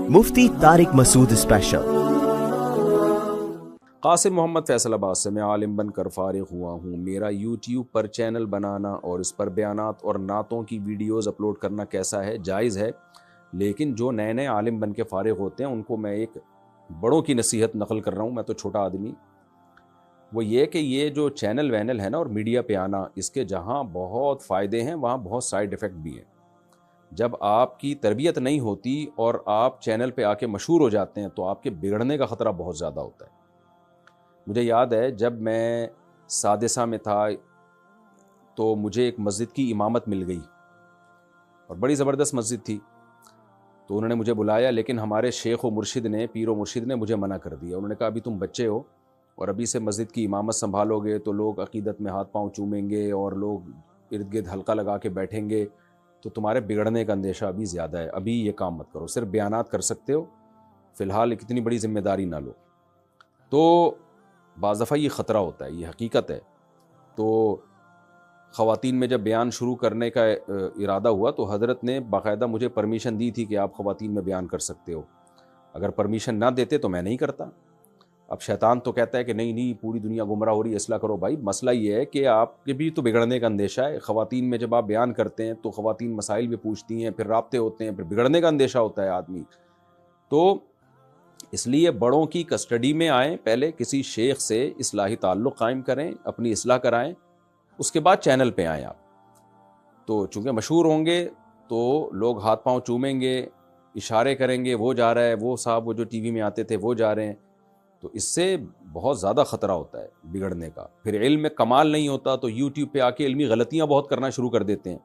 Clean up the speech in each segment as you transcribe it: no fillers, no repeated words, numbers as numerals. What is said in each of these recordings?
मुफ्ती Tariq Masood special. Qasim Mohammad Faisalabad से मैं आलिम बनकर फारिग हुआ हूँ। मेरा यूट्यूब पर चैनल बनाना और इस पर बयानात और नातों की वीडियोस अपलोड करना कैसा है? जायज़ है, लेकिन जो नए नए आलिम बन के फारिग होते हैं उनको मैं एक बड़ों की नसीहत नकल कर रहा हूँ। मैं तो छोटा आदमी। वो ये कि ये जो चैनल वैनल है ना और मीडिया पे आना, इसके जहाँ बहुत फ़ायदे हैं वहाँ बहुत साइड इफ़ेक्ट भी हैं। जब आपकी तरबियत नहीं होती और आप चैनल पे आके मशहूर हो जाते हैं तो आपके बिगड़ने का ख़तरा बहुत ज़्यादा होता है। मुझे याद है जब मैं सादिसा में था तो मुझे एक मस्जिद की इमामत मिल गई और बड़ी ज़बरदस्त मस्जिद थी। तो उन्होंने मुझे बुलाया, लेकिन हमारे शेख व मुर्शिद ने, पीर व मुर्शिद ने मुझे मना कर दिया। उन्होंने कहा अभी तुम बच्चे हो और अभी से मस्जिद की इमामत संभालोगे तो लोग अक़ीदत में हाथ पांव चूमेंगे और लोग इर्द गिर्द हल्का लगा के बैठेंगे, तो तुम्हारे बिगड़ने का अंदेशा अभी ज़्यादा है। अभी ये काम मत करो, सिर्फ बयानात कर सकते हो, फ़िलहाल इतनी बड़ी ज़िम्मेदारी ना लो। तो बाज़ दफ़ा ये ख़तरा होता है, ये हकीकत है। तो ख़वातीन में जब बयान शुरू करने का इरादा हुआ तो हज़रत ने बाकायदा मुझे परमिशन दी थी कि आप ख़वातीन में बयान कर सकते हो। अगर परमिशन ना देते तो मैं नहीं करता। अब शैतान तो कहता है कि नहीं नहीं, पूरी दुनिया गुमराह हो रही है, इसला करो। भाई मसला ये है कि आपके भी तो बिगड़ने का अंदेशा है। ख़वातीन में जब आप बयान करते हैं तो ख़वातीन मसाइल भी पूछती हैं, फिर राब्ते होते हैं, फिर बिगड़ने का अंदेशा होता है आदमी। तो इसलिए बड़ों की कस्टडी में आएँ, पहले किसी शेख से इस्लाही ताल्लुक़ कायम करें, अपनी इस्लाह कराएँ, उसके बाद चैनल पे आएँ आप। तो चूँकि मशहूर होंगे तो लोग हाथ पांव चूमेंगे, इशारे करेंगे, वो जा रहा है, वो साहब वो जो टीवी में आते थे वो जा रहे हैं। तो इससे बहुत ज़्यादा ख़तरा होता है बिगड़ने का। फिर इल्म में कमाल नहीं होता तो यूट्यूब पे आके इल्मी गलतियाँ बहुत करना शुरू कर देते हैं।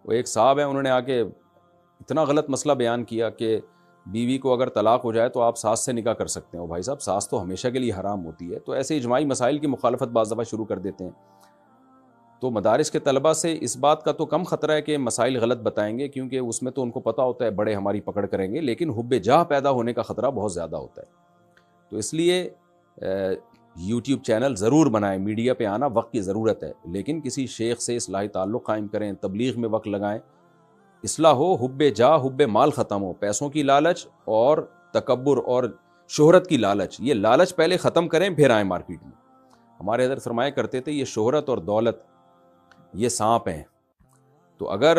वो एक साहब हैं, उन्होंने आके इतना गलत मसला बयान किया कि बीवी को अगर तलाक हो जाए तो आप सास से निकाह कर सकते हो। भाई साहब, सास तो हमेशा के लिए हराम होती है। तो ऐसे इजमाई मसाइल की मुखालफत बाज़ दफ़ा शुरू कर देते हैं। तो मदारिस के तलबा से इस बात का तो कम ख़तरा है कि मसाइल गलत बताएंगे, क्योंकि उसमें तो उनको पता होता है बड़े हमारी पकड़ करेंगे, लेकिन हुब्बे जाह पैदा होने का ख़तरा बहुत ज़्यादा होता है। तो इसलिए यूट्यूब चैनल ज़रूर बनाएं। मीडिया पे आना वक्त की ज़रूरत है, लेकिन किसी शेख से इस्लाही ताल्लुक़ कायम करें, तबलीग में वक्त लगाएं, इस्लाह हो, हुब्बे जा हुब्बे माल ख़त्म हो। पैसों की लालच और तकब्बुर और शोहरत की लालच, ये लालच पहले ख़त्म करें फिर आए मार्केट में। हमारे हज़रत फरमाया करते थे ये शोहरत और दौलत ये सांप हैं। तो अगर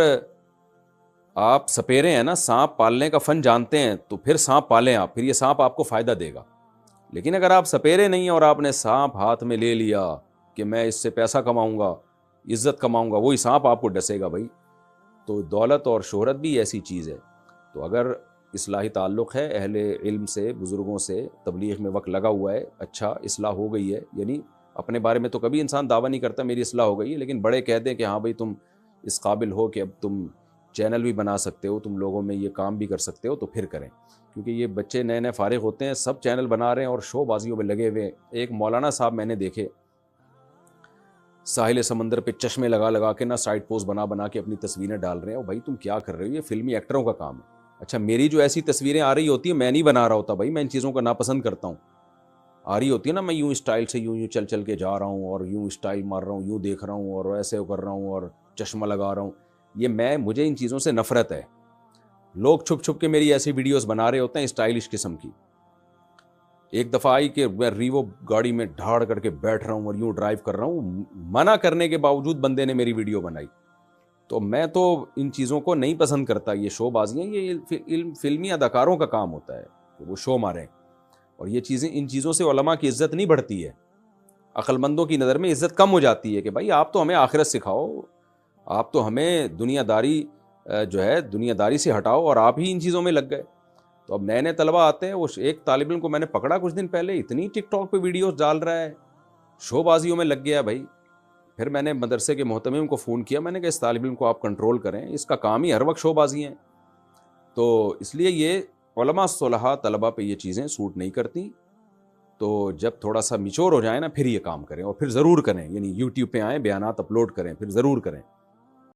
आप सपेरे हैं ना, सांप पालने का फ़न जानते हैं तो फिर सांप पालें आप, फिर ये सांप आपको फ़ायदा देगा। लेकिन अगर आप सपेरे नहीं हैं और आपने सांप हाथ में ले लिया कि मैं इससे पैसा कमाऊंगा, इज्जत कमाऊंगा, वही सांप आपको डसेगा भाई। तो दौलत और शोहरत भी ऐसी चीज़ है। तो अगर इस्लाही ताल्लुक़ है, अहले इल्म से, बुज़ुर्गों से तबलीग में वक्त लगा हुआ है, अच्छा इस्लाह हो गई है, यानी अपने बारे में तो कभी इंसान दावा नहीं करता मेरी इस्लाह हो गई है, लेकिन बड़े कह दें कि हाँ भाई तुम इस काबिल हो कि अब तुम चैनल भी बना सकते हो, तुम लोगों में ये काम भी कर सकते हो, तो फिर करें। क्योंकि ये बच्चे नए नए फारिग होते हैं, सब चैनल बना रहे हैं और शो बाजियों में लगे हुए। एक मौलाना साहब मैंने देखे साहिल समंदर पे चश्मे लगा लगा के ना साइड पोस्ट बना बना के अपनी तस्वीरें डाल रहे हैं। और भाई तुम क्या कर रहे हो? ये फिल्मी एक्टरों का काम है। अच्छा, मेरी जो ऐसी तस्वीरें आ रही होती है मैं नहीं बना रहा होता भाई, मैं इन चीज़ों को नापसंद करता हूँ। आ रही होती है ना, मैं यूँ स्टाइल से यूँ यूँ चल चल के जा रहा हूँ और यूँ स्टाइल मार रहा हूँ, यूँ देख रहा हूँ और ऐसे कर रहा हूँ और चश्मा लगा रहा हूँ। ये मुझे इन चीज़ों से नफरत है। लोग छुप छुप के मेरी ऐसी वीडियोस बना रहे होते हैं स्टाइलिश किस्म की। एक दफ़ा आई कि मैं रीवो गाड़ी में ढाड़ करके बैठ रहा हूँ और यूँ ड्राइव कर रहा हूँ, मना करने के बावजूद बंदे ने मेरी वीडियो बनाई। तो मैं तो इन चीज़ों को नहीं पसंद करता। ये शो बाजियाँ, ये फिल्मी अदाकारों का काम होता है कि वो शो मारें। और ये चीज़ें, इन चीज़ों से उलमा की इज़्ज़त नहीं बढ़ती है, अक्लमंदों की नज़र में इज़्ज़त कम हो जाती है कि भाई आप तो हमें आखिरत सिखाओ, आप तो हमें दुनियादारी जो है दुनियादारी से हटाओ, और आप ही इन चीज़ों में लग गए। तो अब नए नए तलबा आते हैं। वो एक तालिब इल्म को मैंने पकड़ा कुछ दिन पहले, इतनी टिकटॉक पे वीडियोस डाल रहा है, शोबाजियों में लग गया भाई। फिर मैंने मदरसे के मोहतमिम को फ़ोन किया, मैंने कहा इस तालिब इल्म को आप कंट्रोल करें, इसका काम ही हर वक्त शोबाजी हैं। तो इसलिए ये उलमा सुलहा तलबा पे ये चीज़ें सूट नहीं करती। तो जब थोड़ा सा मिच्योर हो जाए ना, फिर ये काम करें, और फिर ज़रूर करें, यानी यूट्यूब पे आएँ, बयानात अपलोड करें, फिर ज़रूर करें।